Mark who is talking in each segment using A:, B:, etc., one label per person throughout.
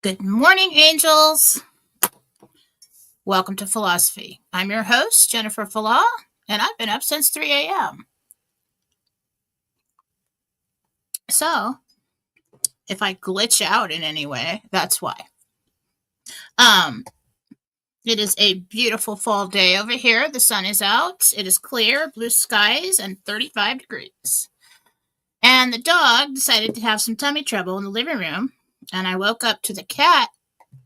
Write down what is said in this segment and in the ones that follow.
A: Good morning, angels. Welcome to Fallawsophy. I'm your host, Jennifer Fallaw, and I've been up since 3 a.m. So, if I glitch out in any way, that's why. Um, it is a beautiful fall day over here. The sun is out. It is clear, blue skies, and 35 degrees. And the dog decided to have some tummy trouble in the living room, and I woke up to the cat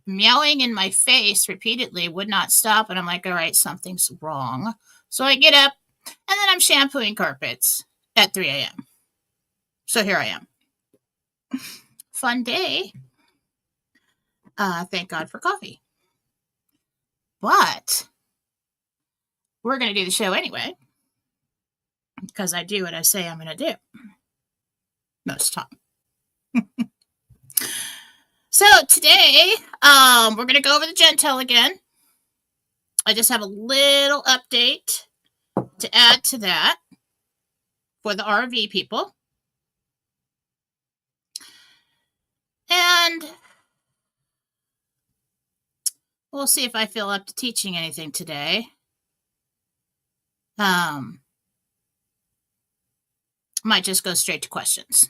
A: meowing in my face repeatedly, would not stop, and I'm like, all right, something's wrong. So I get up, and then I'm shampooing carpets at 3 a.m. So here I am. Fun day. Thank God for coffee. But we're going to do the show anyway, because I do what I say I'm going to do most time. So today, we're going to go over the Jentel again. I just have a little update to add to that for the RV people. And we'll see if I feel up to teaching anything today. Might just go straight to questions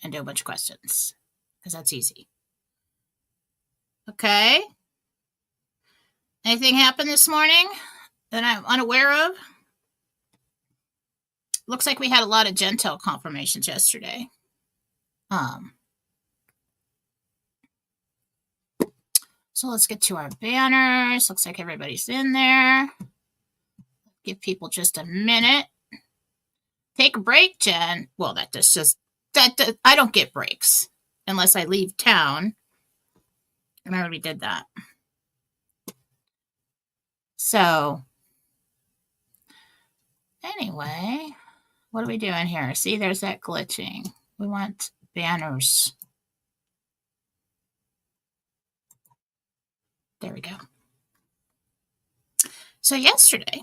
A: and do a bunch of questions because that's easy. Okay. Anything happened this morning that I'm unaware of? Looks like we had a lot of Jentel confirmations yesterday. So let's get to our banners. Looks like everybody's in there. Give people just a minute. Take a break, Jen. Well, I don't get breaks unless I leave town. And I already did that. So, anyway, what are we doing here? See, there's that glitching. We want banners. There we go. So yesterday,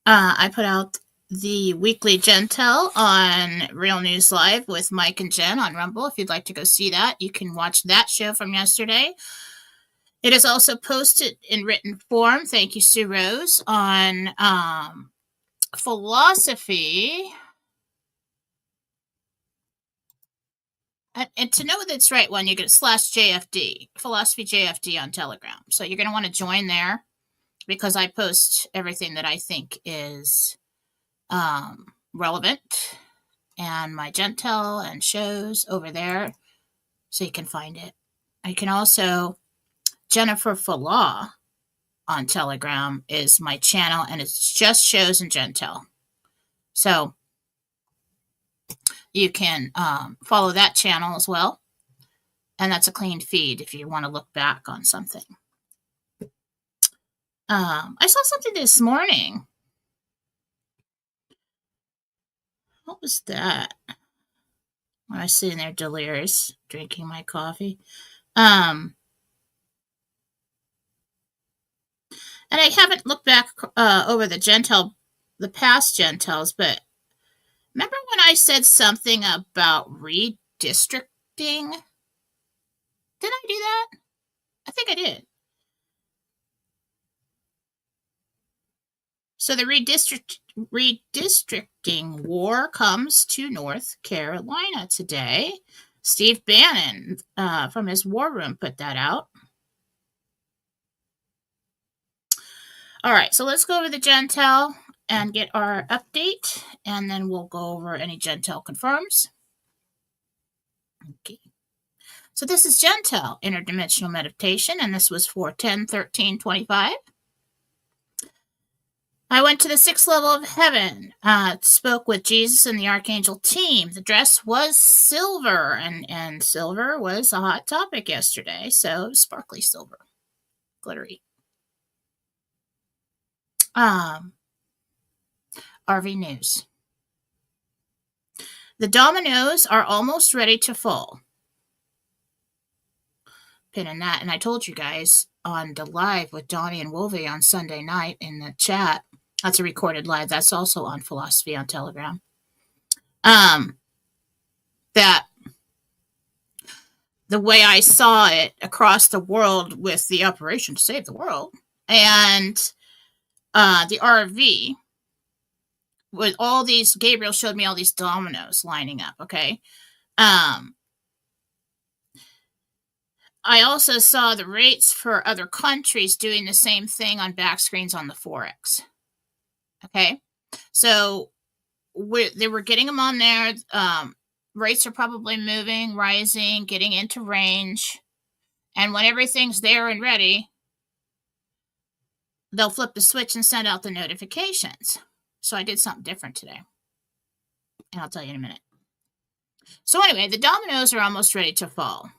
A: I put out the weekly Jentel on Real News Live with Mike and Jen on Rumble. If you'd like to go see that, you can watch that show from yesterday. It is also posted in written form. Thank you, Sue Rose, on Fallawsophy. And to know that's right one, you get /JFD, Fallawsophy JFD on Telegram. So you're going to want to join there because I post everything that I think is relevant and my Jentel and shows over there so you can find it. I can also, Jennifer Fallaw on Telegram is my channel and it's just shows and Jentel. So you can follow that channel as well. And that's a clean feed if you want to look back on something. I saw something this morning. What was that? When I was sitting there delirious, drinking my coffee. And I haven't looked back over the past Jentels, but remember when I said something about redistricting? Did I do that? I think I did. So the redistricting war comes to North Carolina today. Steve Bannon from his war room put that out. All right, so let's go over the Jentel and get our update, and then we'll go over any Jentel confirms. Okay. So this is Jentel, Interdimensional Meditation, and this was for 10/13/25. I went to the 6th level of heaven, spoke with Jesus and the Archangel team. The dress was silver, and silver was a hot topic yesterday, so sparkly silver, glittery. RV news. The dominoes are almost ready to fall. Pinning that, and I told you guys on the live with Donnie and Wolvie on Sunday night in the chat. That's a recorded live. That's also on Fallawsophy on Telegram. That the way I saw it across the world with the Operation to Save the World and the RV with all these. Gabriel showed me all these dominoes lining up. Okay. I also saw the rates for other countries doing the same thing on back screens on the Forex. Okay. So they were getting them on there. Rates are probably moving, rising, getting into range. And when everything's there and ready, they'll flip the switch and send out the notifications. So I did something different today. And I'll tell you in a minute. So anyway, the dominoes are almost ready to fall.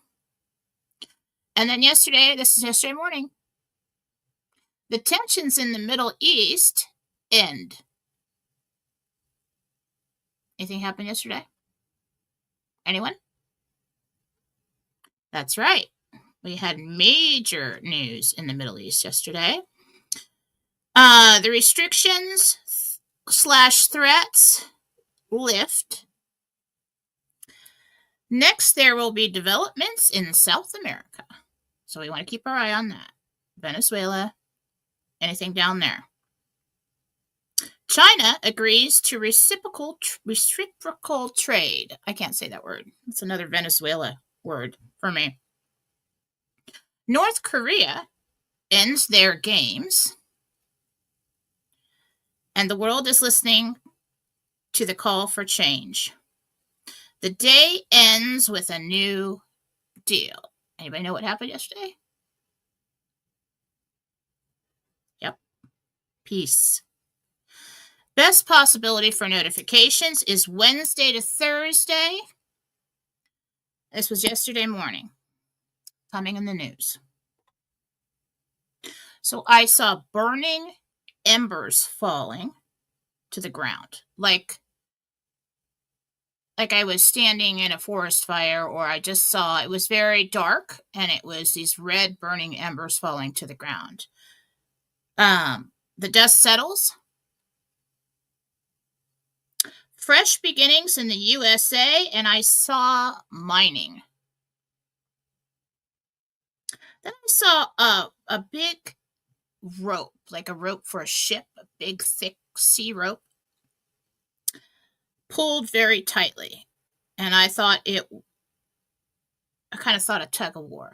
A: And then yesterday, this is yesterday morning, the tensions in the Middle East end. Anything happened yesterday? Anyone? That's right. We had major news in the Middle East yesterday. The restrictions / threats lift. Next, there will be developments in South America. So we want to keep our eye on that. Venezuela, anything down there. China agrees to reciprocal trade. I can't say that word. It's another Venezuela word for me. North Korea ends their games. And the world is listening to the call for change. The day ends with a new deal. Anybody know what happened yesterday? Yep. Peace. Best possibility for notifications is Wednesday to Thursday. This was yesterday morning. Coming in the news. So I saw burning embers falling to the ground. Like I was standing in a forest fire, or I just saw, it was very dark, and it was these red burning embers falling to the ground. The dust settles. Fresh beginnings in the USA, and I saw mining. Then I saw a big rope, like a rope for a ship, a big, thick sea rope, pulled very tightly. And I kind of thought a tug of war.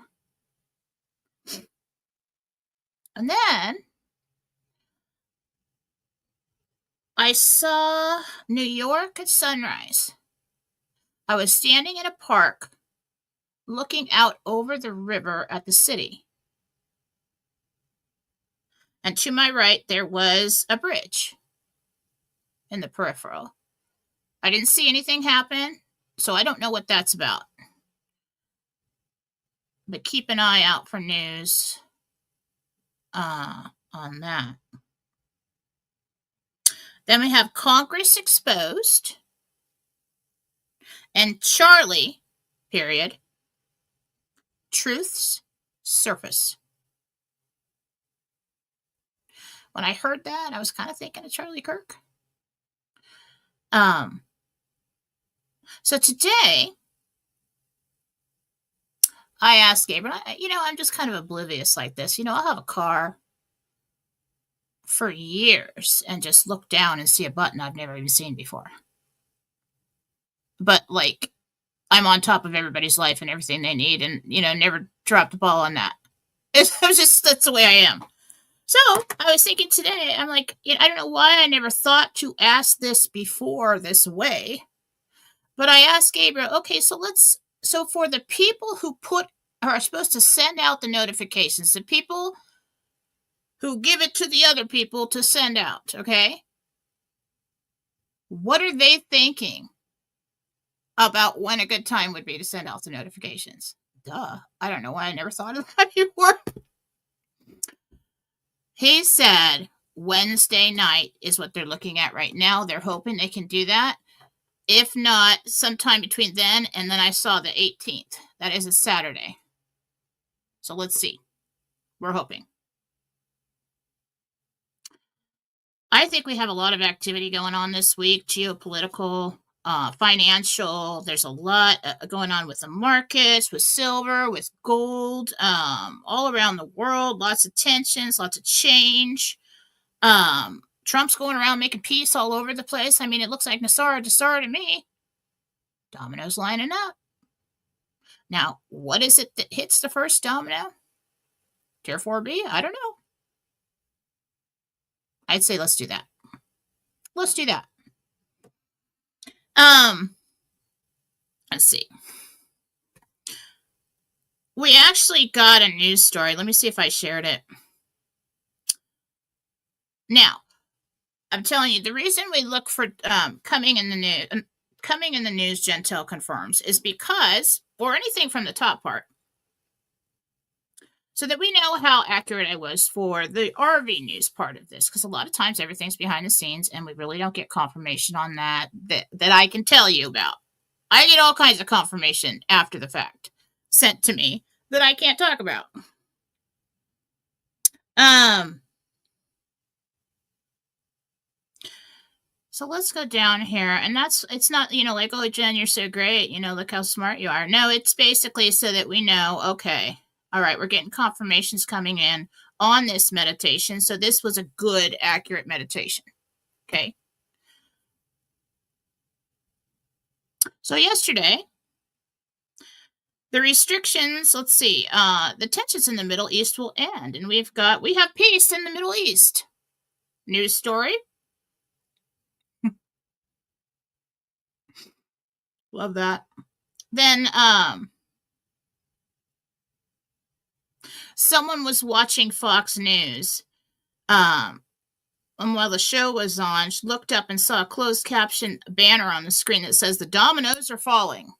A: And then I saw New York at sunrise. I was standing in a park looking out over the river at the city. And to my right, there was a bridge in the peripheral. I didn't see anything happen, so I don't know what that's about. But keep an eye out for news on that. Then we have Congress exposed. And Charlie, period, truths surface. When I heard that, I was kind of thinking of Charlie Kirk. So today, I asked Gabriel, I'm just kind of oblivious like this. I'll have a car for years and just look down and see a button I've never even seen before. But, I'm on top of everybody's life and everything they need, and, never drop the ball on that. That's the way I am. So, I was thinking today, I'm like, I don't know why I never thought to ask this before this way. But I asked Gabriel, okay, so for the people who are supposed to send out the notifications, the people who give it to the other people to send out, okay? What are they thinking about when a good time would be to send out the notifications? Duh. I don't know why I never thought of that before. He said Wednesday night is what they're looking at right now. They're hoping they can do that. If not, sometime between then and then I saw the 18th. That is a Saturday. So let's see. We're hoping. I think we have a lot of activity going on this week, geopolitical. financial. There's a lot going on with the markets, with silver, with gold, all around the world. Lots of tensions, lots of change. Trump's going around making peace all over the place. I mean, it looks like Nasara Dasara to me. Dominoes lining up. Now, what is it that hits the first domino? Tier 4B? I don't know. I'd say let's do that. Let's do that. Let's see. We actually got a news story. Let me see if I shared it. Now, I'm telling you, the reason we look for coming in the news, Jentel confirms, is because, or anything from the top part, so that we know how accurate I was for the RV news part of this, because a lot of times everything's behind the scenes, and we really don't get confirmation on that I can tell you about. I get all kinds of confirmation after the fact sent to me that I can't talk about. So let's go down here, and it's not, like, oh, Jen, you're so great, look how smart you are. No, it's basically so that we know, okay, all right, we're getting confirmations coming in on this meditation, so this was a good, accurate meditation, okay? So yesterday, the restrictions, let's see, the tensions in the Middle East will end, and we have peace in the Middle East. News story. Love that. Then, someone was watching Fox News, and while the show was on, she looked up and saw a closed caption banner on the screen that says, "The dominoes are falling."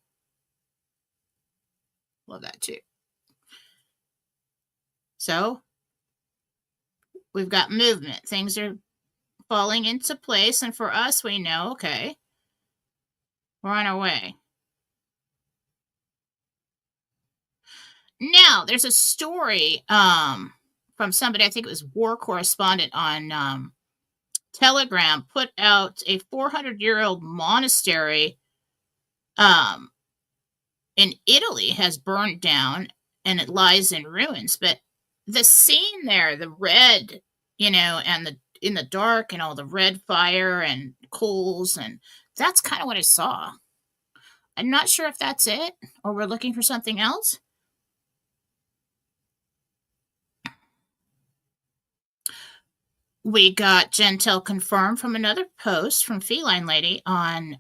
A: Love that too. So, we've got movement. Things are falling into place, and for us, we know, okay, we're on our way. Now, there's a story from somebody, I think it was war correspondent on Telegram, put out a 400-year-old monastery in Italy has burned down, and it lies in ruins. But the scene there, the red, and in the dark, and all the red fire and coals, and that's kind of what I saw. I'm not sure if that's it, or we're looking for something else. We got Jentel confirmed from another post from Feline Lady on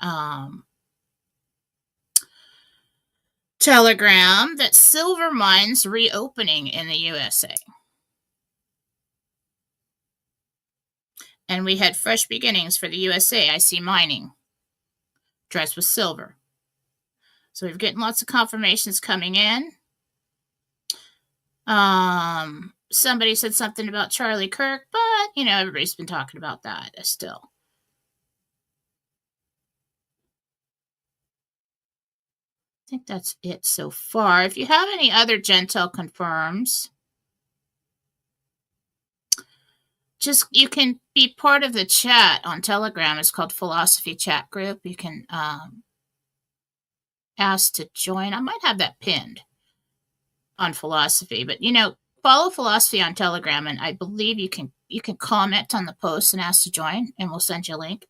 A: Telegram that silver mines reopening in the USA. And we had fresh beginnings for the USA. I see mining dressed with silver. So we're getting lots of confirmations coming in. Somebody said something about Charlie Kirk, but, everybody's been talking about that still. I think that's it so far. If you have any other Jentel confirms, you can be part of the chat on Telegram. It's called Fallawsophy Chat Group. You can ask to join. I might have that pinned on Fallawsophy, but follow Fallawsophy on Telegram, and I believe you can comment on the post and ask to join, and we'll send you a link.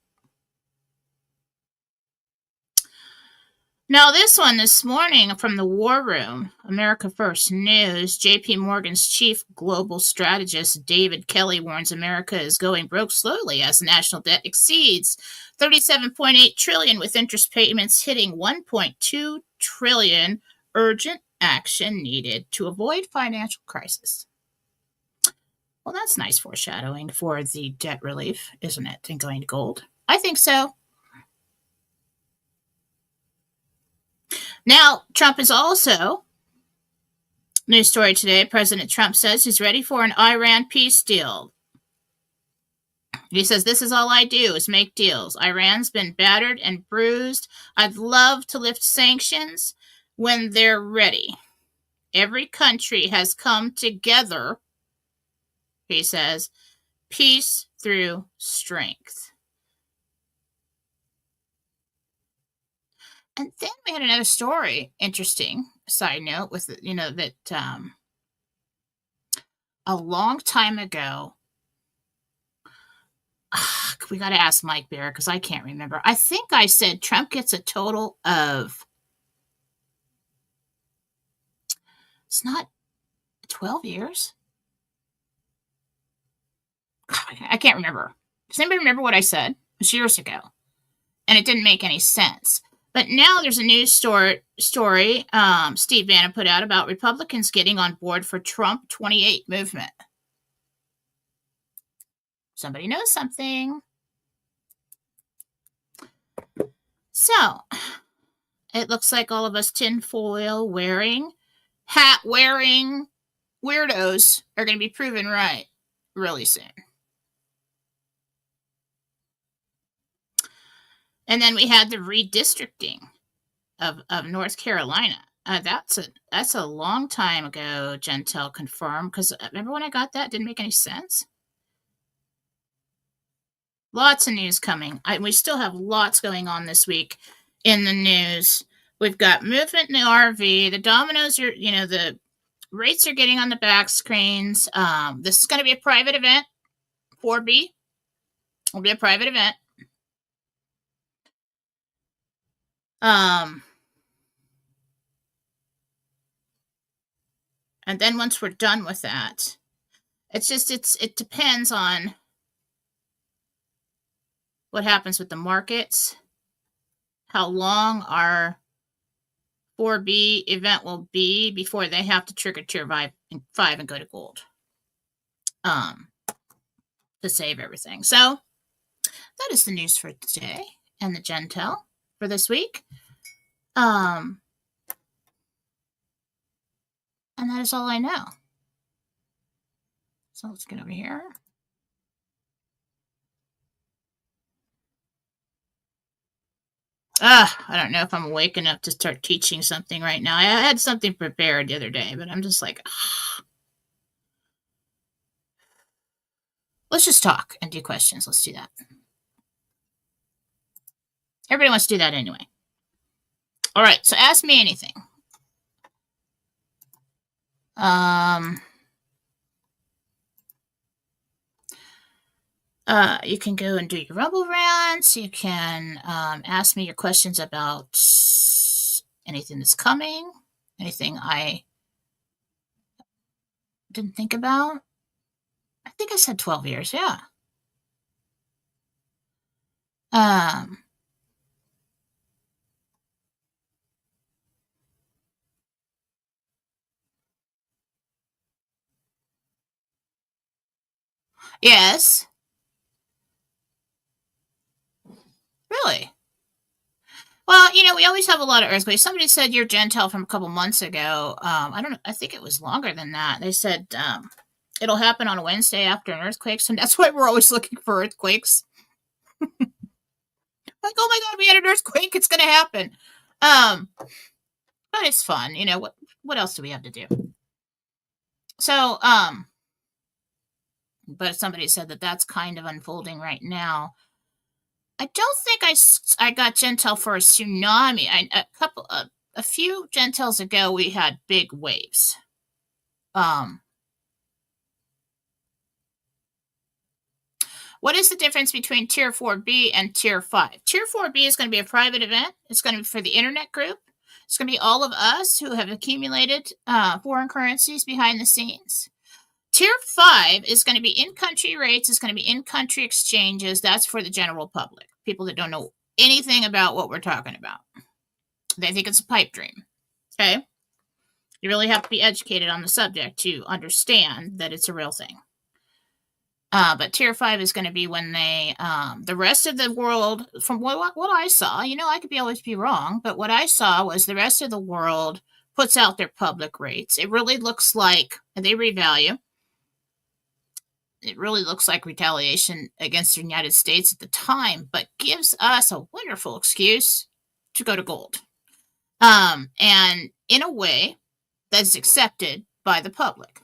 A: Now, this one this morning from the War Room, America First News, J.P. Morgan's chief global strategist David Kelly warns America is going broke slowly as national debt exceeds $37.8 trillion, with interest payments hitting $1.2 trillion. Urgent action needed to avoid financial crisis. Well, that's nice foreshadowing for the debt relief, isn't it? And going to gold. I think so. Now, Trump is also, news story today, President Trump says he's ready for an Iran peace deal. He says, "This is all I do is make deals. Iran's been battered and bruised. I'd love to lift sanctions when they're ready. Every country has come together," he says, "peace through strength." And then we had another story, interesting side note, with, that a long time ago, we got to ask Mike Bear because I can't remember. I think I said Trump gets a total of, it's not 12 years. I can't remember. Does anybody remember what I said? It was years ago, and it didn't make any sense. But now there's a news story Steve Bannon put out about Republicans getting on board for Trump 28 movement. Somebody knows something. So, it looks like all of us tinfoil wearing, hat wearing weirdos are going to be proven right really soon. And then we had the redistricting of North Carolina. That's a long time ago, Jentel confirmed, because remember when I got that? Didn't make any sense. Lots of news coming. We still have lots going on this week in the news. We've got movement in the RV. The dominoes are, the rates are getting on the back screens. This is going to be a private event. 4B will be a private event. And then once we're done with that, it depends on what happens with the markets, how long our 4B event will be before they have to trigger tier 5 and go to gold to save everything. So that is the news for today and the Jentel for this week. And that is all I know. So let's get over here. I don't know if I'm awake enough to start teaching something right now. I had something prepared the other day, but I'm just like, let's just talk and do questions. Let's do that. Everybody wants to do that anyway. All right, so ask me anything. You can go and do your Rumble rants. You can ask me your questions about anything that's coming, anything I didn't think about. I think I said 12 years, yeah. Yes. Really? Well, we always have a lot of earthquakes. Somebody said your Jentel from a couple months ago. I don't know. I think it was longer than that. They said it'll happen on a Wednesday after an earthquake, and that's why we're always looking for earthquakes. Like, oh my God, we had an earthquake. It's going to happen. But it's fun. What else do we have to do? So, but somebody said that that's kind of unfolding right now. I don't think I got Jentel for a tsunami. A few Jentels ago, we had big waves. What is the difference between Tier 4B and Tier 5? Tier 4B is going to be a private event. It's going to be for the internet group. It's going to be all of us who have accumulated foreign currencies behind the scenes. Tier 5 is going to be in-country rates. It's going to be in-country exchanges. That's for the general public, people that don't know anything about what we're talking about. They think it's a pipe dream, okay? You really have to be educated on the subject to understand that it's a real thing. But Tier 5 is going to be when they, the rest of the world, from what I saw, I could always be wrong, but what I saw was the rest of the world puts out their public rates. It really looks like, they revalue. It really looks like retaliation against the United States at the time, but gives us a wonderful excuse to go to gold. And in a way that's accepted by the public.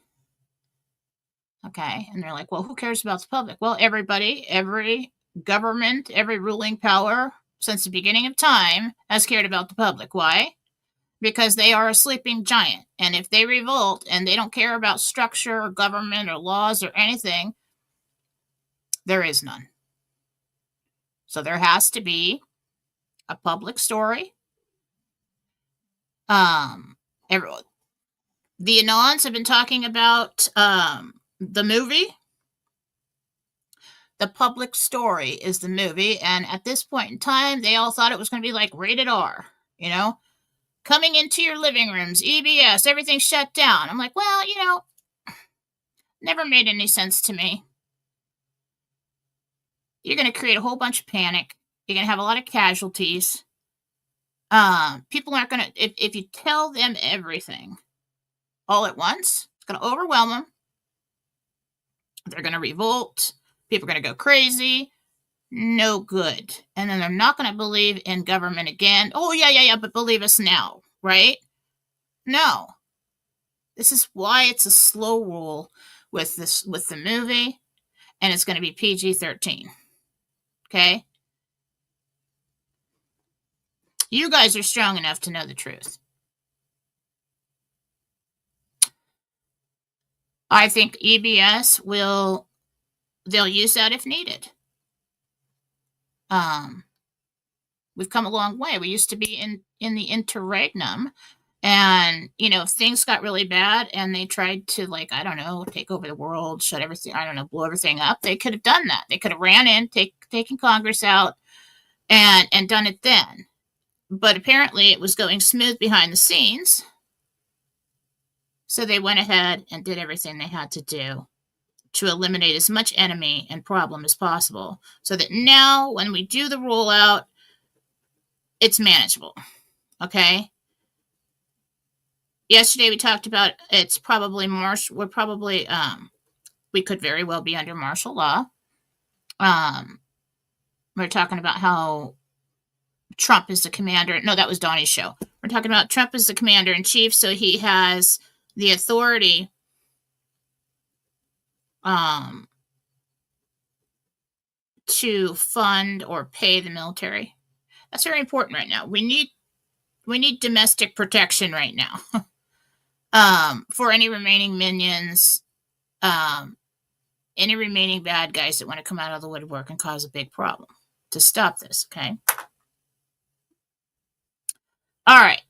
A: Okay, and they're like, well, who cares about the public? Well, everybody, every government, every ruling power since the beginning of time, has cared about the public. Why? Because they are a sleeping giant. And if they revolt and they don't care about structure or government or laws or anything, there is none. So there has to be a public story. Everyone, the Anons have been talking about the movie. The public story is the movie, and at this point in time, they all thought it was going to be like rated R, coming into your living rooms, EBS, everything shut down. I'm like, well, never made any sense to me. You're going to create a whole bunch of panic. You're going to have a lot of casualties. People aren't going to, if you tell them everything all at once, it's going to overwhelm them. They're going to revolt. People are going to go crazy. No good. And then they're not going to believe in government again. Oh, yeah, but believe us now, right? No. This is why it's a slow roll with the movie, and it's going to be PG-13. Okay? You guys are strong enough to know the truth. I think EBS they'll use that if needed. We've come a long way. We used to be in the interregnum, and if things got really bad and they tried to, take over the world, shut everything, blow everything up, they could have done that. They could have ran in, taken Congress out, and done it then. But apparently it was going smooth behind the scenes, so they went ahead and did everything they had to do to eliminate as much enemy and problem as possible, so that now when we do the rollout, it's manageable. Okay? Yesterday we talked about it's probably we could very well be under martial law. We're talking about how Trump is the commander. No, that was Donnie's show. We're talking about Trump is the commander-in-chief, so he has the authority to fund or pay the military. That's very important right now. We need domestic protection right now. For any remaining minions, any remaining bad guys that want to come out of the woodwork and cause a big problem. To stop this, okay? All right.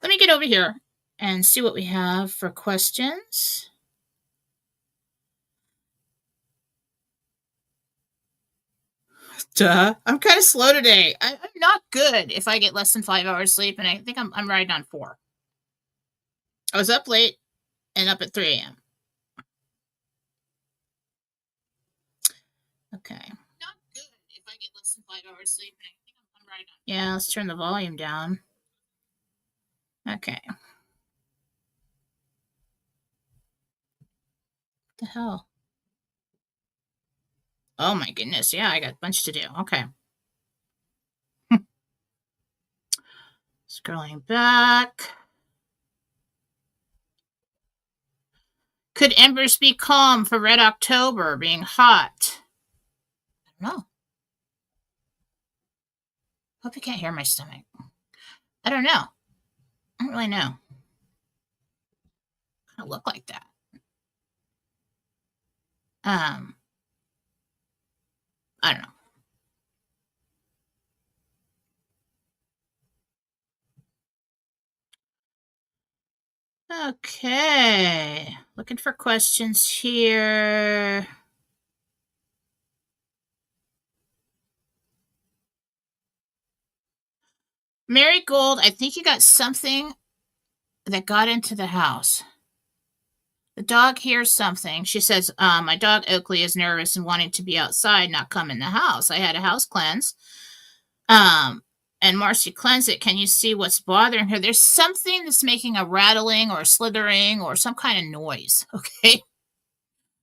A: Let me get over here and see what we have for questions. Duh. I'm kind of slow today. I'm not good if I get less than 5 hours sleep, and I think I'm riding on 4. I was up late and up at 3 a.m. Okay. Not good if I get less than 5 hours sleep, and I think I'm riding on. Yeah, let's turn the volume down. Okay. What the hell? Oh my goodness. Yeah, I got a bunch to do. Okay. Scrolling back. Could embers be calm for Red October being hot? I don't know. Hope you can't hear my stomach. I don't know. I don't really know. Kind of look like that. I don't know. Okay. Looking for questions here. Mary Gold, I think you got something that got into the house. The dog hears something. She says, my dog Oakley is nervous and wanting to be outside, not come in the house. I had a house cleanse. And Marcy cleansed it. Can you see what's bothering her? There's something that's making a rattling or a slithering or some kind of noise. Okay.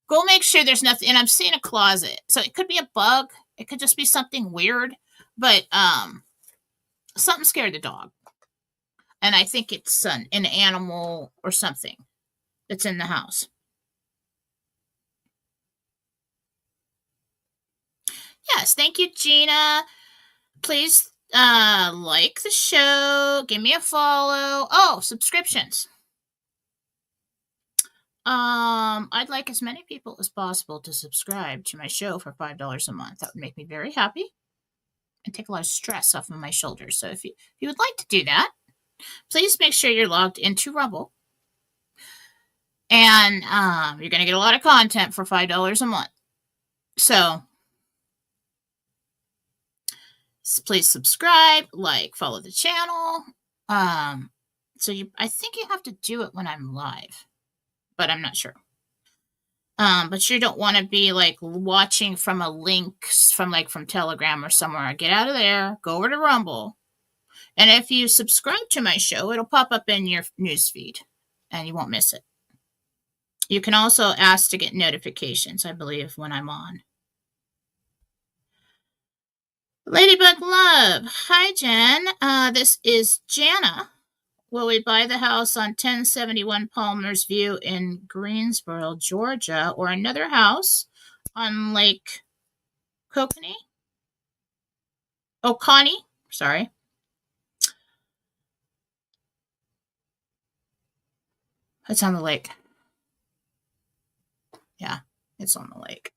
A: Go make sure there's nothing. And I'm seeing a closet. So it could be a bug. It could just be something weird. But something scared the dog. And I think it's an animal or something that's in the house. Yes, thank you, Gina. Please like the show, give me a follow. Oh, subscriptions. I'd like as many people as possible to subscribe to my show for $5 a month. That would make me very happy and take a lot of stress off of my shoulders. So if you would like to do that, please make sure you're logged into Rumble. And you're going to get a lot of content for $5 a month. So please subscribe, like, follow the channel. I think you have to do it when I'm live, but I'm not sure. But you don't want to be like watching from a link from Telegram or somewhere. Get out of there, go over to Rumble. And if you subscribe to my show, it'll pop up in your newsfeed and you won't miss it. You can also ask to get notifications, I believe, when I'm on. Ladybug Love. Hi, Jen. This is Jana. Will we buy the house on 1071 Palmer's View in Greensboro, Georgia, or another house on Lake Oconee? Sorry. It's on the lake. Yeah, it's on the lake.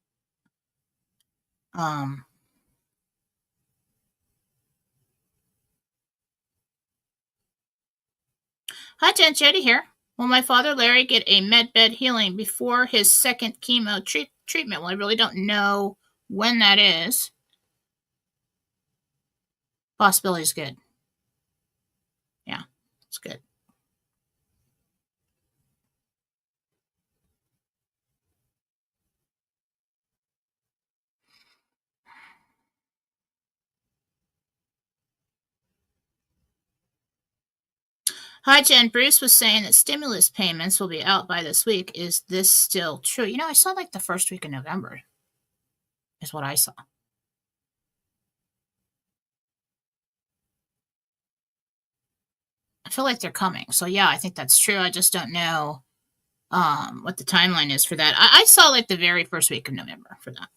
A: Hi, Jen. Jody here. Will my father Larry get a med bed healing before his second chemo treatment? Well, I really don't know when that is. Possibility is good. Yeah, it's good. Hi, Jen. Bruce was saying that stimulus payments will be out by this week. Is this still true? I saw the first week of November is what I saw. I feel like they're coming. So, yeah, I think that's true. I just don't know what the timeline is for that. I saw the very first week of November for that.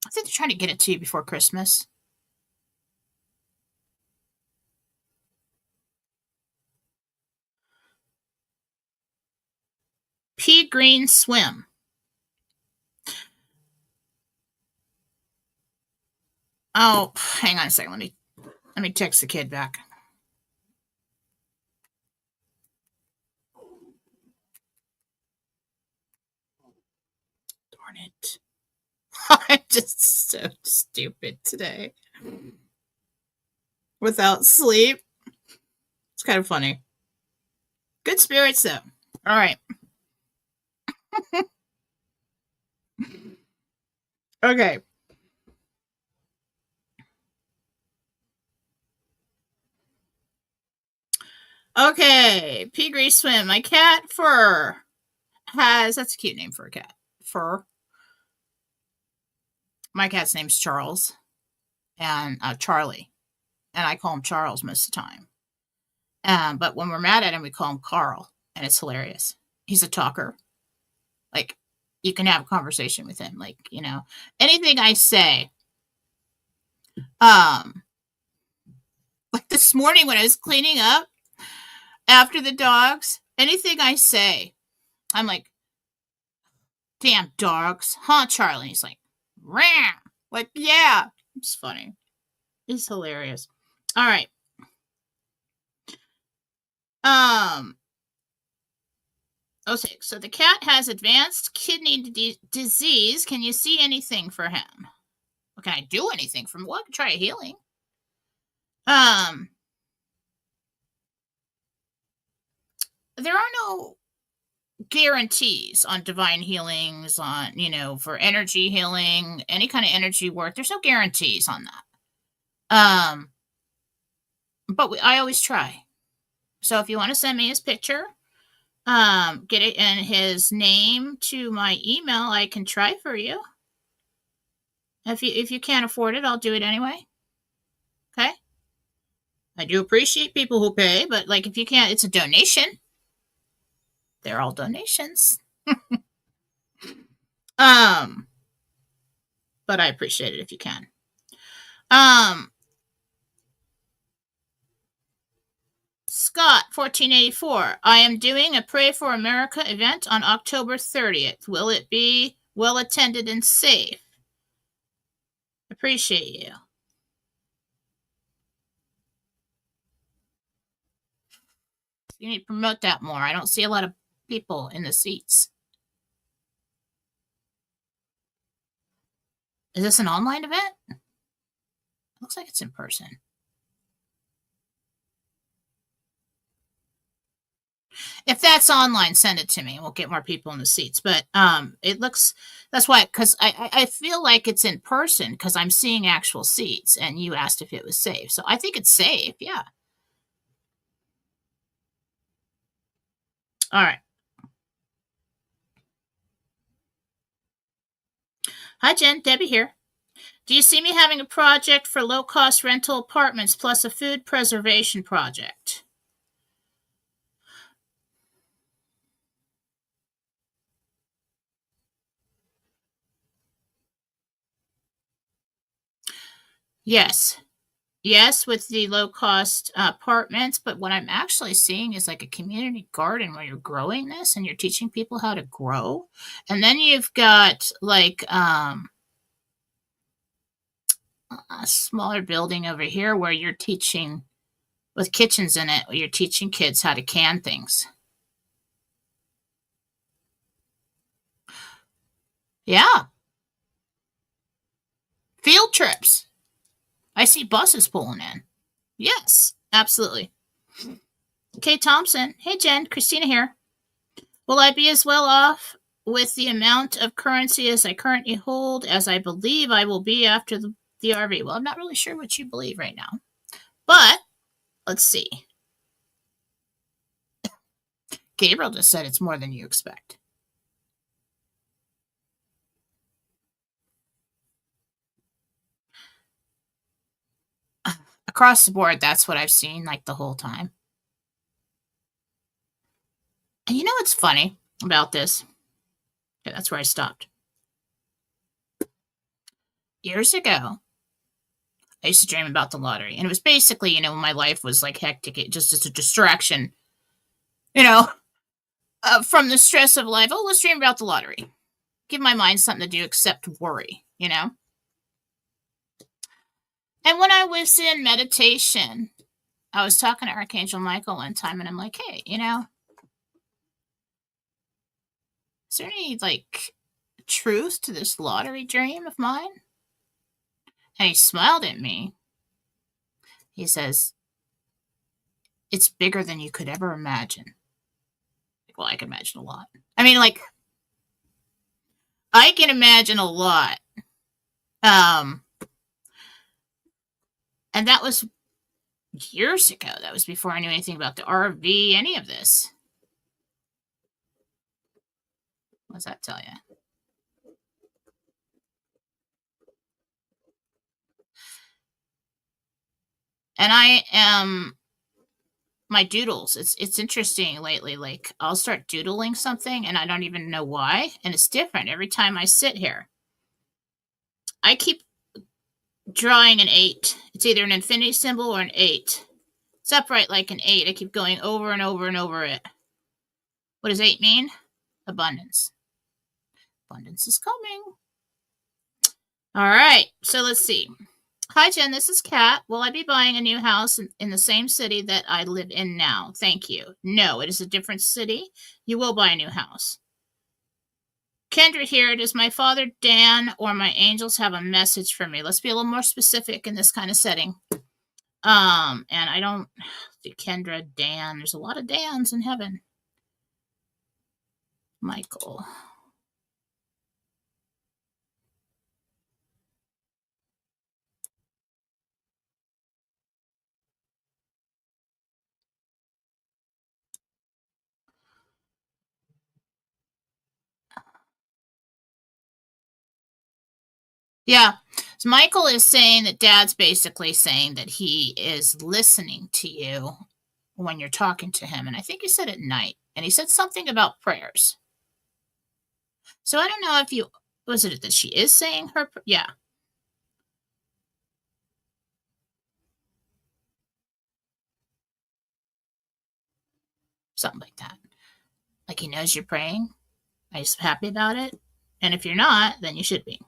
A: I think they're trying to get it to you before Christmas. Pea green swim. Oh, hang on a second. Let me text the kid back. Darn it. I'm just so stupid today. Without sleep. It's kind of funny. Good spirits, though. All right. Okay. Okay. Pea green swim. My cat Fur that's a cute name for a cat. Fur. My cat's name's Charles and Charlie. And I call him Charles most of the time. But when we're mad at him, we call him Carl. And it's hilarious. He's a talker. You can have a conversation with him. Anything I say. This morning when I was cleaning up after the dogs, anything I say, I'm like, damn dogs. Huh, Charlie? He's like, ram. Yeah. It's funny. It's hilarious. All right. Okay, so the cat has advanced kidney disease. Can you see anything for him? Well, can I do anything for him? Well, I can try a healing. There are no guarantees on divine healings, for energy healing, any kind of energy work. There's no guarantees on that. But I always try. So if you want to send me his picture, get it and his name to my email, I can try for you. If you can't afford it, I'll do it anyway. Okay? I do appreciate people who pay, but if you can't, it's a donation. They're all donations. But but I appreciate it if you can. Scott, 1484. I am doing a Pray for America event on October 30th. Will it be well attended and safe? Appreciate you. You need to promote that more. I don't see a lot of people in the seats. Is this an online event? Looks like it's in person. If that's online, send it to me. We'll get more people in the seats. But it looks, that's why, because I feel like it's in person because I'm seeing actual seats, and you asked if it was safe. So I think it's safe, yeah. All right. Hi, Jen. Debbie here. Do you see me having a project for low-cost rental apartments plus a food preservation project? Yes. Yes, with the low-cost apartments, but what I'm actually seeing is like a community garden where you're growing this and you're teaching people how to grow. And then you've got like a smaller building over here where you're teaching with kitchens in it, where you're teaching kids how to can things. Yeah. Field trips. I see buses pulling in. Yes, absolutely. Kay Thompson. Hey, Jen. Christina here. Will I be as well off with the amount of currency as I currently hold as I believe I will be after the RV? Well, I'm not really sure what you believe right now. But let's see. Gabriel just said it's more than you expect. Across the board, that's what I've seen like the whole time. And you know what's funny about this? Okay, that's where I stopped. Years ago, I used to dream about the lottery. And it was basically, you know, my life was like hectic, just as a distraction, you know, from the stress of life. Oh, let's dream about the lottery. Give my mind something to do except worry, you know? And when I was in meditation, I was talking to Archangel Michael one time, and I'm like, hey, you know, is there any, like, truth to this lottery dream of mine? And he smiled at me. He says, it's bigger than you could ever imagine. Well, I can imagine a lot. I mean, like, I can imagine a lot. And that was years ago. That was before I knew anything about the RV, any of this. What does that tell you? And I am my doodles. It's interesting lately. Like I'll start doodling something and I don't even know why, and it's different every time I sit here. I keep drawing an 8. It's either an infinity symbol or an 8. It's upright like an 8. I keep going over and over and over it. What does 8 mean? Abundance. Abundance is coming. All right, so let's see. Hi, Jen. This is Kat. Will I be buying a new house in the same city that I live in now? Thank you. No, it is a different city. You will buy a new house. Kendra here. Does my father, Dan, or my angels have a message for me? Let's be a little more specific in this kind of setting. And I don't see Kendra, Dan. There's a lot of Dans in heaven. Michael. Yeah. So Michael is saying that Dad's basically saying that he is listening to you when you're talking to him. And I think he said at night. And he said something about prayers. So I don't know if you, was it that she is saying her? Yeah. Something like that. Like he knows you're praying. Are you happy about it? And if you're not, then you should be.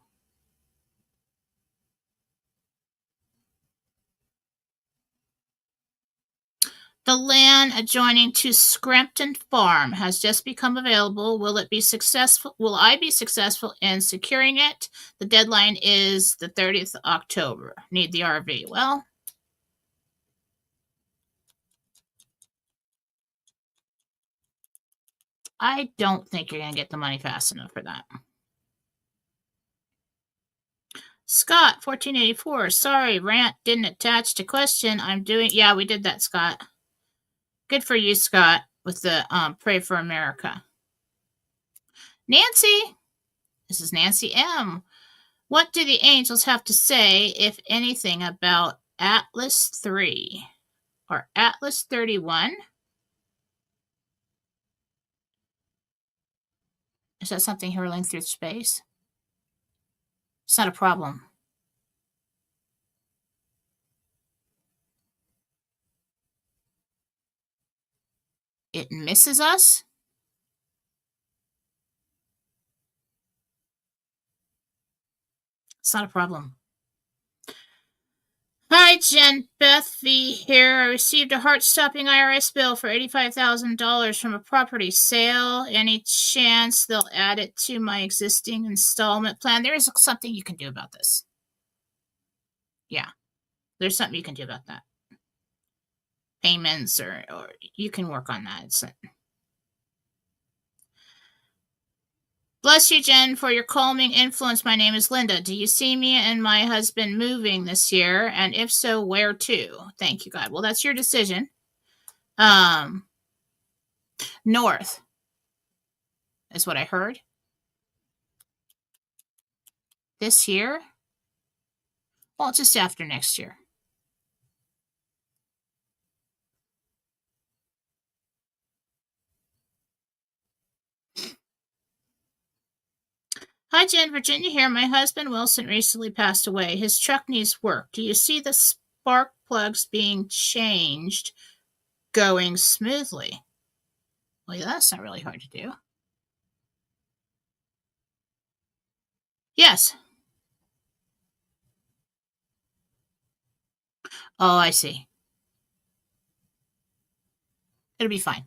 A: The land adjoining to Scrampton Farm has just become available. Will it be successful? Will I be successful in securing it? The deadline is the 30th of October. Need the RV. Well, I don't think you're going to get the money fast enough for that. Scott, 1484. Sorry, rant didn't attach to question. Yeah, we did that, Scott. Good for you, Scott, with the Pray for America. Nancy. This is Nancy M. What do the angels have to say, if anything, about Atlas 3 or Atlas 31? Is that something hurling through space? It's not a problem. It misses us? It's not a problem. Hi, Jen. Beth V. here. I received a heart-stopping IRS bill for $85,000 from a property sale. Any chance they'll add it to my existing installment plan? There is something you can do about this. Yeah, there's something you can do about that. Payments, or you can work on that. Bless you, Jen, for your calming influence. My name is Linda. Do you see me and my husband moving this year? And if so, where to? Thank you, God. Well, that's your decision. North is what I heard. This year? Well, just after next year. Hi, Jen. Virginia here. My husband, Wilson, recently passed away. His truck needs work. Do you see the spark plugs being changed going smoothly? Well, that's not really hard to do. Yes. Oh, I see. It'll be fine.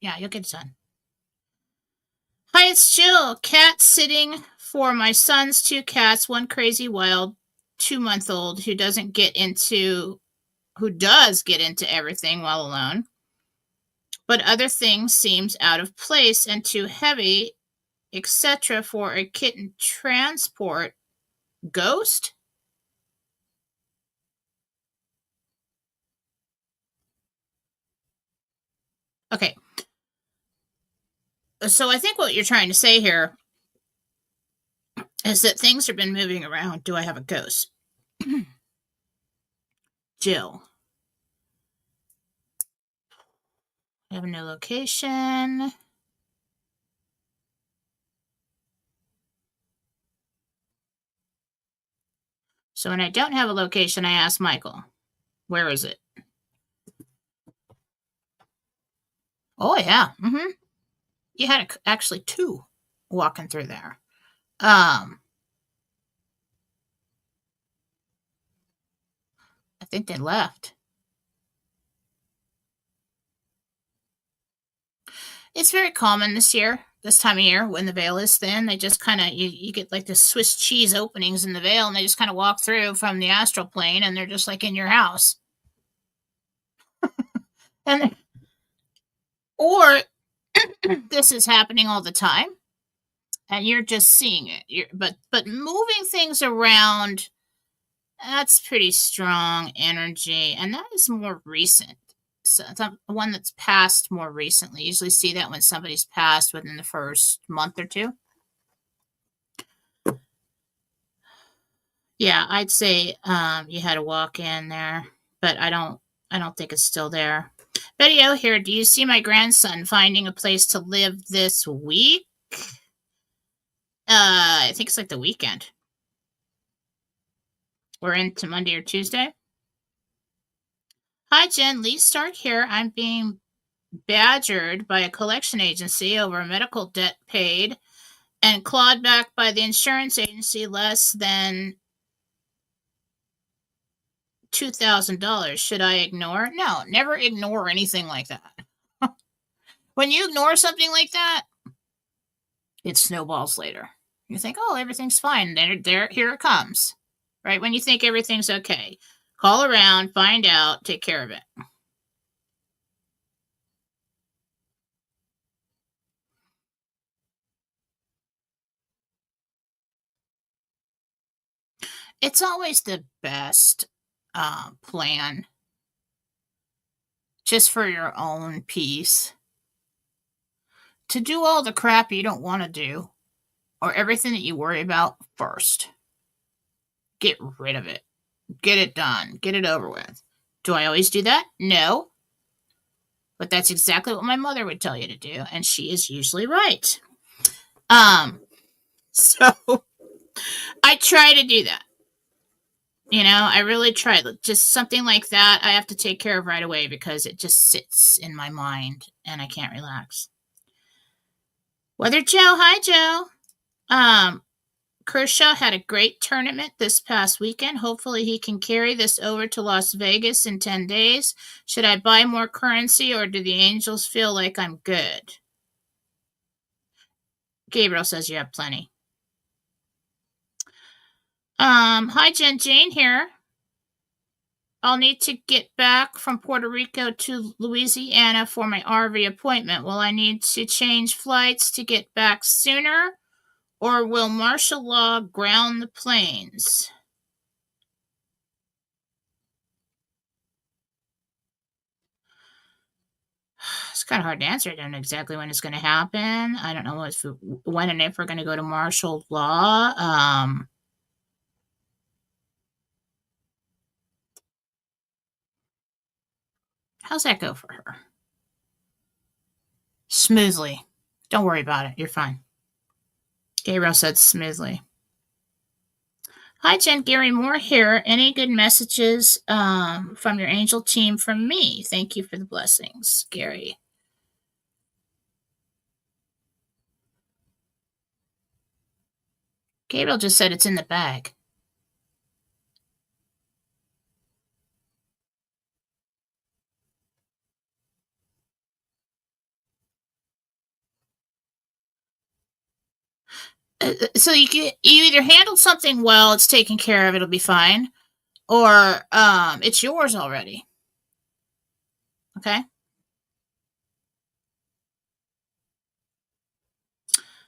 A: Yeah, you'll get it done. Hi, it's Jill. Cat sitting for my son's two cats, one crazy wild 2-month-old who does get into everything while alone, but other things seems out of place and too heavy, etc. for a kitten transport. Ghost? Okay. So I think what you're trying to say here is that things have been moving around. Do I have a ghost? Jill. I have no location. So when I don't have a location, I ask Michael, where is it? Oh, yeah. Mm-hmm. You had actually two walking through there. I think they left. It's very common this time of year, when the veil is thin. They just kind of, you get like the Swiss cheese openings in the veil, and they just kind of walk through from the astral plane, and they're just like in your house. And or this is happening all the time, and you're just seeing it. But moving things around, that's pretty strong energy, and that is more recent. So the one that's passed more recently. Usually see that when somebody's passed within the first month or two. Yeah, I'd say you had a walk in there, but I don't think it's still there. Betty O here. Do you see my grandson finding a place to live this week? I think it's like the weekend. We're into Monday or Tuesday. Hi, Jen. Lee Stark here. I'm being badgered by a collection agency over a medical debt paid and clawed back by the insurance agency less than $2,000. Should I ignore? No, never ignore anything like that. When you ignore something like that, it snowballs later. You think, oh, everything's fine. Here it comes. Right? When you think everything's okay, call around, find out, take care of it. It's always the best plan just for your own peace to do all the crap you don't want to do or everything that you worry about first. Get rid of it. Get it done. Get it over with. Do I always do that? No. But that's exactly what my mother would tell you to do, and she is usually right. So I try to do that. I really try. Just something like that I have to take care of right away because it just sits in my mind and I can't relax. Weather Joe, hi Joe. Kershaw had a great tournament this past weekend. Hopefully he can carry this over to Las Vegas in 10 days. Should I buy more currency or do the Angels feel like I'm good? Gabriel says you have plenty. Hi Jen, Jane here. I'll need to get back from Puerto Rico to Louisiana for my RV appointment. Will I need to change flights to get back sooner? Or will martial law ground the planes? It's kind of hard to answer. I don't know exactly when it's going to happen. I don't know when and if we're going to go to martial law. How's that go for her? Smoothly. Don't worry about it. You're fine. Gabriel said smoothly. Hi, Jen. Gary Moore here. Any good messages from your angel team from me? Thank you for the blessings, Gary. Gabriel just said it's in the bag. So you either handled something well, it's taken care of, it'll be fine, or it's yours already. Okay.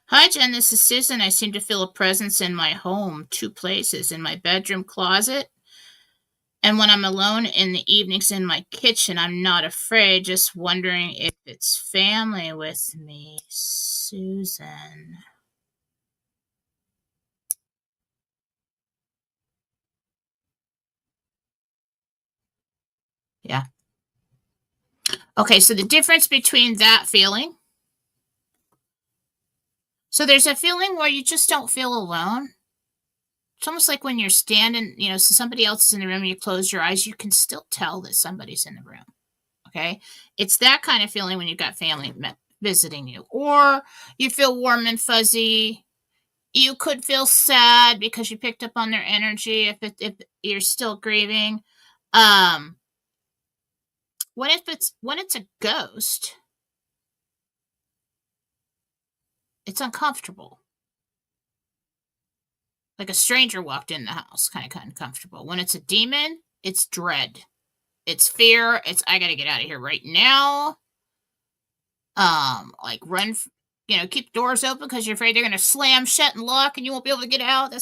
A: Hi, Jen. This is Susan. I seem to feel a presence in my home, 2 places, in my bedroom closet, and when I'm alone in the evenings in my kitchen. I'm not afraid, just wondering if it's family with me. Susan. Yeah. Okay, so the difference between that feeling. So there's a feeling where you just don't feel alone. It's almost like when you're standing, so somebody else is in the room and you close your eyes, you can still tell that somebody's in the room. Okay? It's that kind of feeling when you've got family visiting you. Or you feel warm and fuzzy. You could feel sad because you picked up on their energy if you're still grieving. When it's a ghost, it's uncomfortable. Like a stranger walked in the house, kind of uncomfortable. When it's a demon, it's dread. It's fear. It's I gotta get out of here right now. Like run, keep doors open because you're afraid they're gonna slam shut and lock and you won't be able to get out.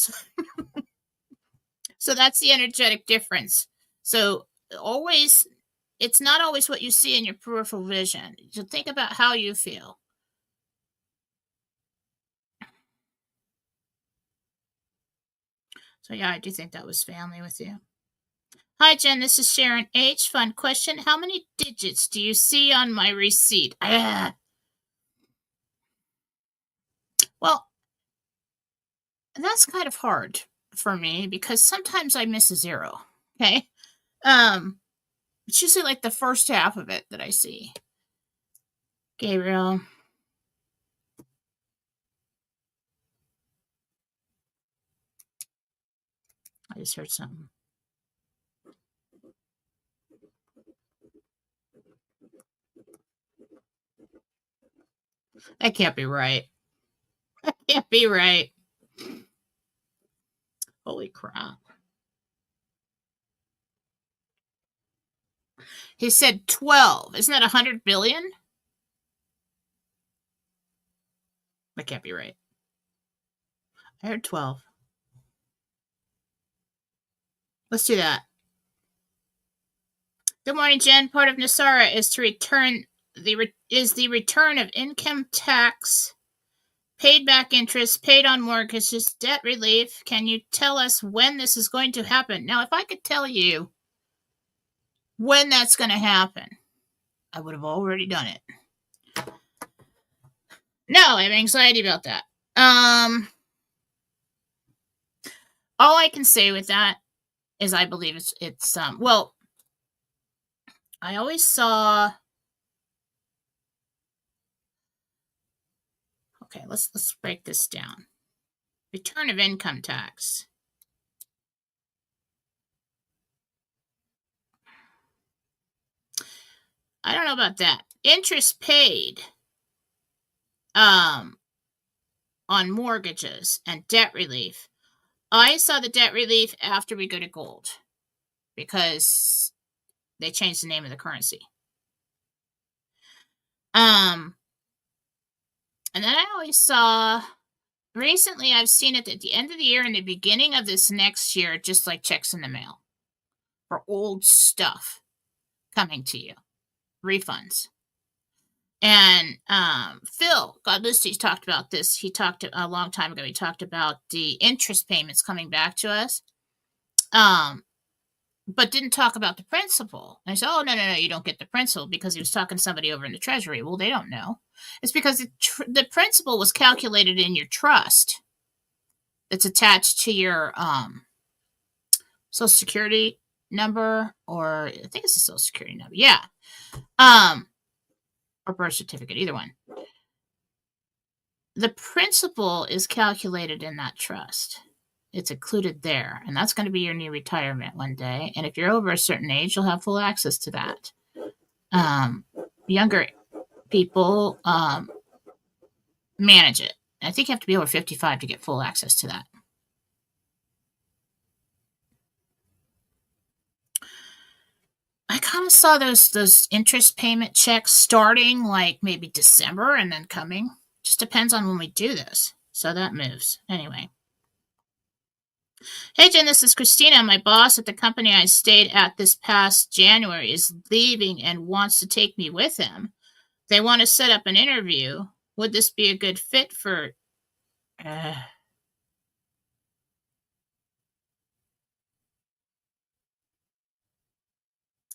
A: So that's the energetic difference. So it's not always what you see in your peripheral vision. So think about how you feel. So yeah, I do think that was family with you. Hi, Jen. This is Sharon H. Fun question. How many digits do you see on my receipt? Well, that's kind of hard for me because sometimes I miss a 0. Okay. It's usually like the first half of it that I see. Gabriel. I just heard something. That can't be right. That can't be right. Holy crap. He said 12. Isn't that 100 billion? That can't be right. I heard 12. Let's do that. Good morning, Jen. Part of NESARA is to return the return of income tax, paid back interest, paid on mortgages, debt relief. Can you tell us when this is going to happen? Now, if I could tell you when that's going to happen, I would have already done it. No, I have anxiety about that. All I can say with that is I believe it's well, I always saw. Okay, let's break this down. Return of income tax. I don't know about that. Interest paid on mortgages and debt relief. I saw the debt relief after we go to gold because they changed the name of the currency. And then I always saw, recently I've seen it at the end of the year and the beginning of this next year, just like checks in the mail for old stuff coming to you, refunds. And Phil Godlist talked about this. He talked a long time ago. He talked about the interest payments coming back to us, but didn't talk about the principal. And I said, oh, no, you don't get the principal, because he was talking to somebody over in the Treasury. Well, they don't know. It's because the principal was calculated in your trust that's attached to your Social Security number, or I think it's a Social Security number. Yeah. Or birth certificate, either one. The principal is calculated in that trust. It's included there, and that's going to be your new retirement one day. And if you're over a certain age, you'll have full access to that. Younger people manage it. I think you have to be over 55 to get full access to that. I kind of saw those interest payment checks starting like maybe December and then coming. Just depends on when we do this. So that moves. Anyway. Hey, Jen, this is Christina. My boss at the company I stayed at this past January is leaving and wants to take me with him. They want to set up an interview. Would this be a good fit for...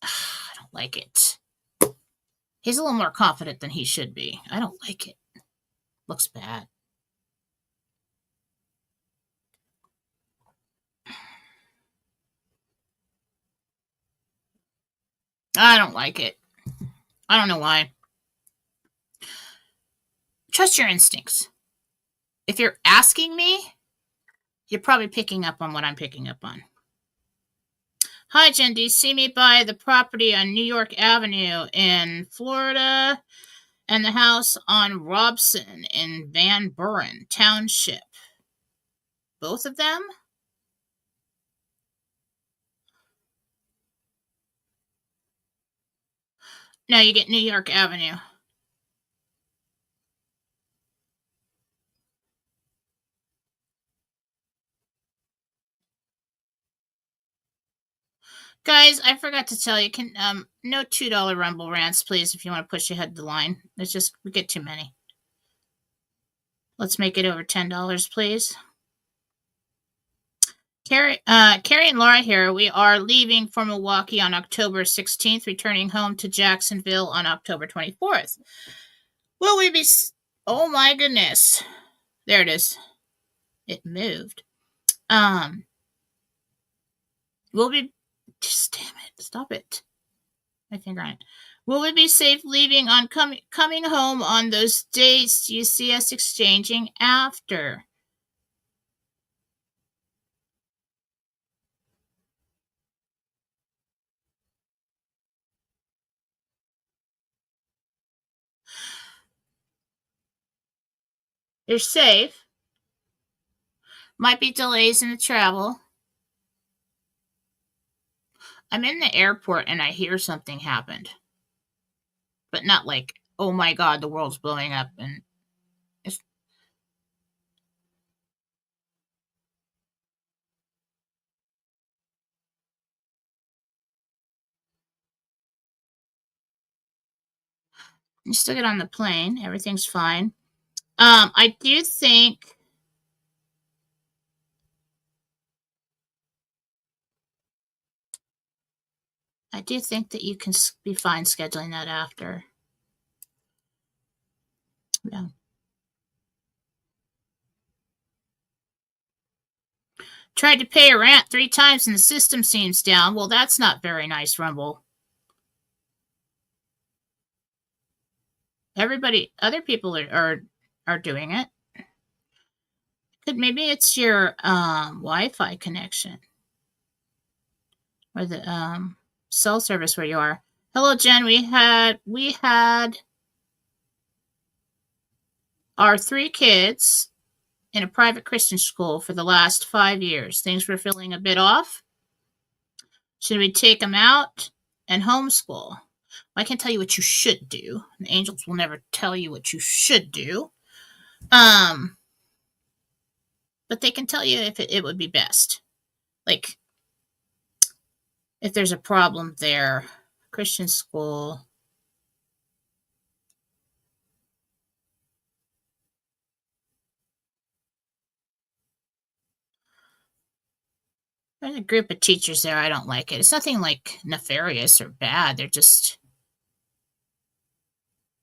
A: I don't like it. He's a little more confident than he should be. I don't like it. Looks bad. I don't like it. I don't know why. Trust your instincts. If you're asking me, you're probably picking up on what I'm picking up on. Hi, Jen. Do you see me buy the property on New York Avenue in Florida and the house on Robson in Van Buren Township? Both of them? No, you get New York Avenue. Guys, I forgot to tell you, can no $2 Rumble rants, please, if you want to push ahead the line. It's just, we get too many. Let's make it over $10, please. Carrie and Laura here. We are leaving for Milwaukee on October 16th, returning home to Jacksonville on October 24th. Will we be... Oh my goodness. There it is. It moved. We'll be... Just damn it. Stop it. My finger on it. Will we be safe leaving on coming home on those dates? Do you see us exchanging after? You're safe. Might be delays in the travel. I'm in the airport and I hear something happened. But not like, oh my God, the world's blowing up. And it's, you still get on the plane. Everything's fine. I do think that you can be fine scheduling that after. Yeah. Tried to pay a rent 3 times and the system seems down. Well, that's not very nice, Rumble. Other people are doing it. Maybe it's your Wi-Fi connection or the cell service where you are. Hello, Jen. We had our 3 kids in a private Christian school for the last 5 years. Things were feeling a bit off. Should we take them out and homeschool? I can't tell you what you should do. The angels will never tell you what you should do. But they can tell you if it would be best. Like, if there's a problem there, Christian school. There's a group of teachers there. I don't like it. It's nothing like nefarious or bad. They're just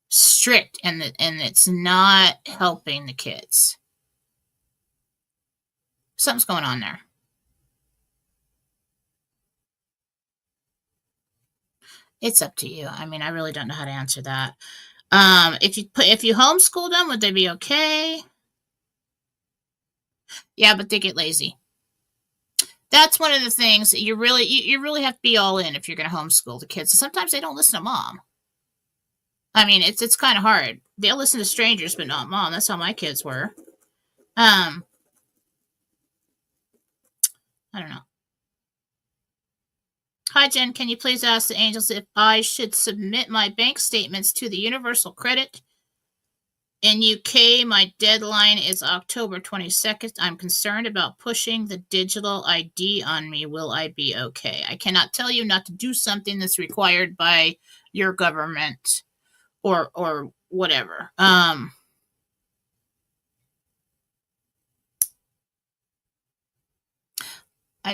A: strict, and it's not helping the kids. Something's going on there. It's up to you. I mean, I really don't know how to answer that. If you homeschool them, would they be okay? Yeah, but they get lazy. That's one of the things that you really have to be all in if you're going to homeschool the kids. Sometimes they don't listen to mom. I mean, it's kind of hard. They'll listen to strangers, but not mom. That's how my kids were. I don't know. Hi, Jen. Can you please ask the angels if I should submit my bank statements to the Universal Credit? In UK, my deadline is October 22nd. I'm concerned about pushing the digital ID on me. Will I be okay? I cannot tell you not to do something that's required by your government or whatever. I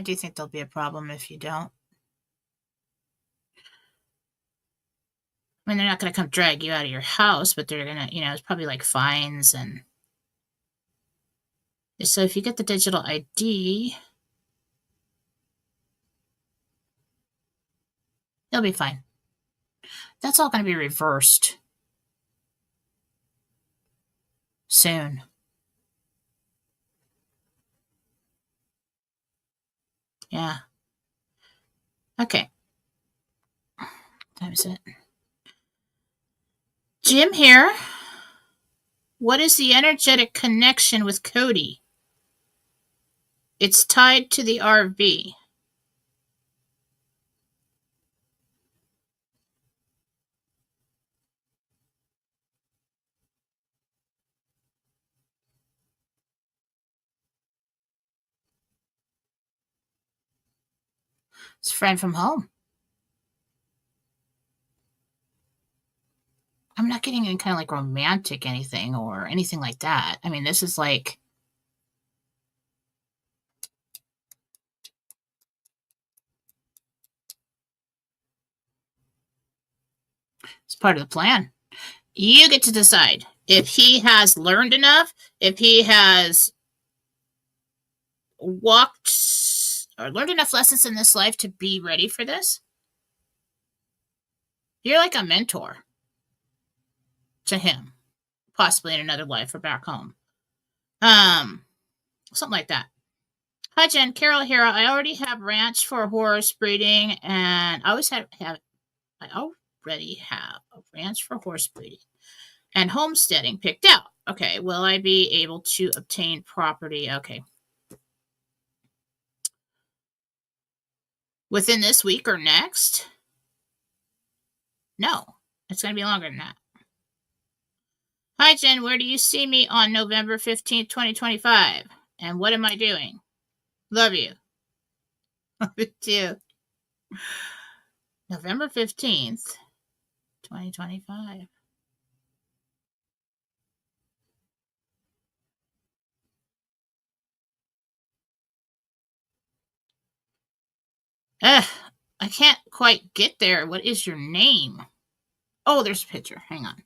A: do think there'll be a problem if you don't. I mean, they're not going to come drag you out of your house, but they're going to, it's probably like fines. And so if you get the digital ID, you'll be fine. That's all going to be reversed soon. Yeah. Okay. What time is it? Jim here. What is the energetic connection with Cody? It's tied to the RV. It's a friend from home. I'm not getting any kind of like romantic anything or anything like that. I mean, this is like it's part of the plan. You get to decide if he has learned enough, if he has walked or learned enough lessons in this life to be ready for this. You're like a mentor to him, possibly in another life or back home. Something like that. Hi, Jen. Carol here. I already have ranch for horse breeding, and I already have a ranch for horse breeding and homesteading picked out. Okay, will I be able to obtain property? Okay. Within this week or next? No, it's going to be longer than that. Hi, Jen. Where do you see me on November 15th, 2025? And what am I doing? Love you. Love you too. November 15th, 2025. Ugh, I can't quite get there. What is your name? Oh, there's a picture. Hang on.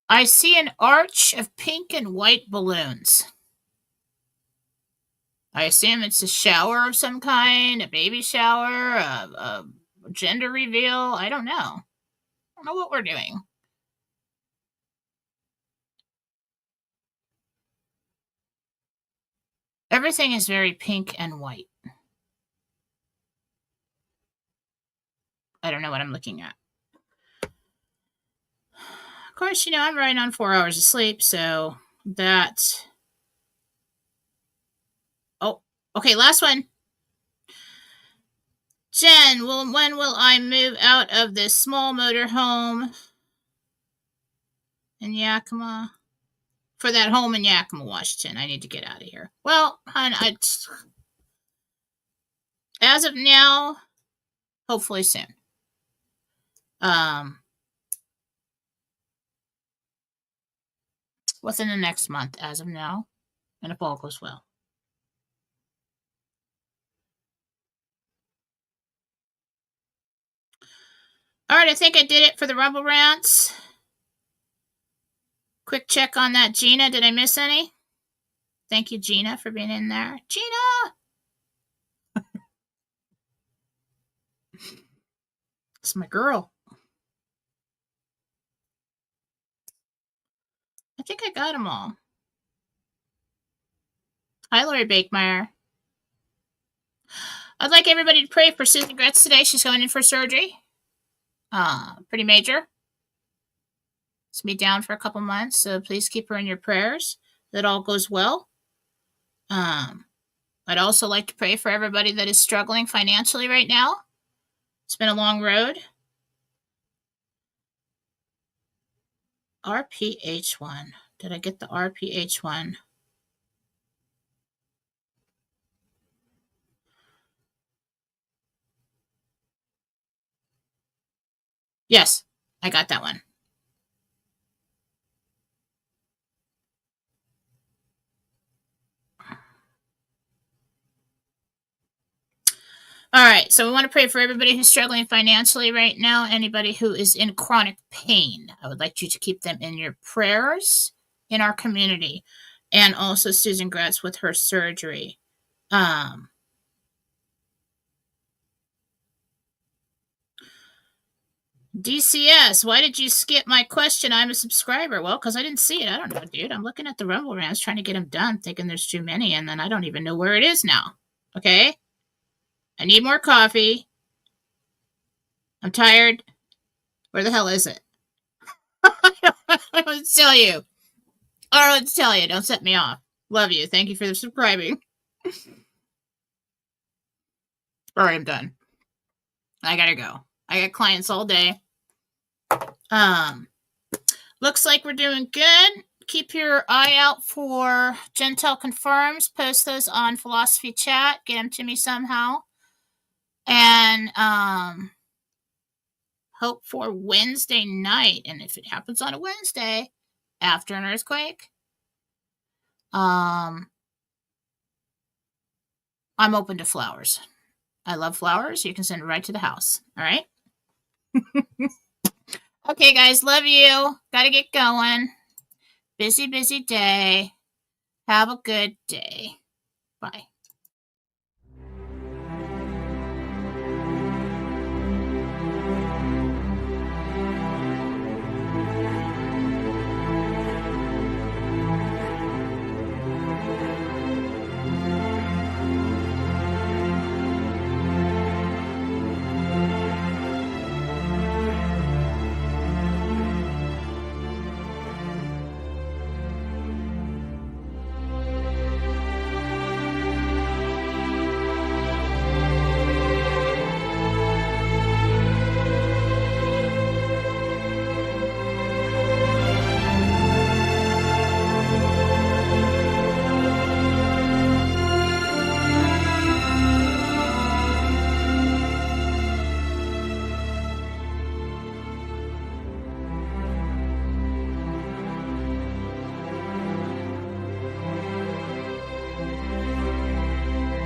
A: I see an arch of pink and white balloons. I assume it's a shower of some kind, a baby shower, a gender reveal. I don't know. I don't know what we're doing. Everything is very pink and white. I don't know what I'm looking at. Of course, I'm right on 4 hours of sleep, so that... Oh, okay, last one. Jen, when will I move out of this small motor home in Yakima? For that home in Yakima, Washington. I need to get out of here. Well, hon, as of now, hopefully soon. Within the next month, as of now, and if all goes well. All right, I think I did it for the Rumble Rants. Quick check on that, Gina. Did I miss any? Thank you, Gina, for being in there. Gina! It's my girl. I think I got them all. Hi, Lori Bakemeyer. I'd like everybody to pray for Susan Gretz today. She's going in for surgery. Pretty major. It's going to be down for a couple months, so please keep her in your prayers. That all goes well. I'd also like to pray for everybody that is struggling financially right now. It's been a long road. RPH1. Did I get the RPH1? Yes, I got that one. All right, so we want to pray for everybody who's struggling financially right now, anybody who is in chronic pain. I would like you to keep them in your prayers in our community, and also Susan Gretz with her surgery. DCS, why did you skip my question? I'm a subscriber. Well, because I didn't see it. I don't know, dude. I'm looking at the Rumble Rants, trying to get them done, thinking there's too many, and then I don't even know where it is now. Okay? I need more coffee. I'm tired. Where the hell is it? I don't want to tell you. I don't want to tell you. Don't set me off. Love you. Thank you for the subscribing. All right, I'm done. I gotta go. I got clients all day. Looks like we're doing good. Keep your eye out for Jentel Confirms. Post those on Fallawsophy chat. Get them to me somehow. And hope for Wednesday night. And if it happens on a Wednesday after an earthquake, I'm open to flowers. I love flowers. You can send it right to the house. All right? Okay, guys. Love you. Got to get going. Busy, busy day. Have a good day. Bye.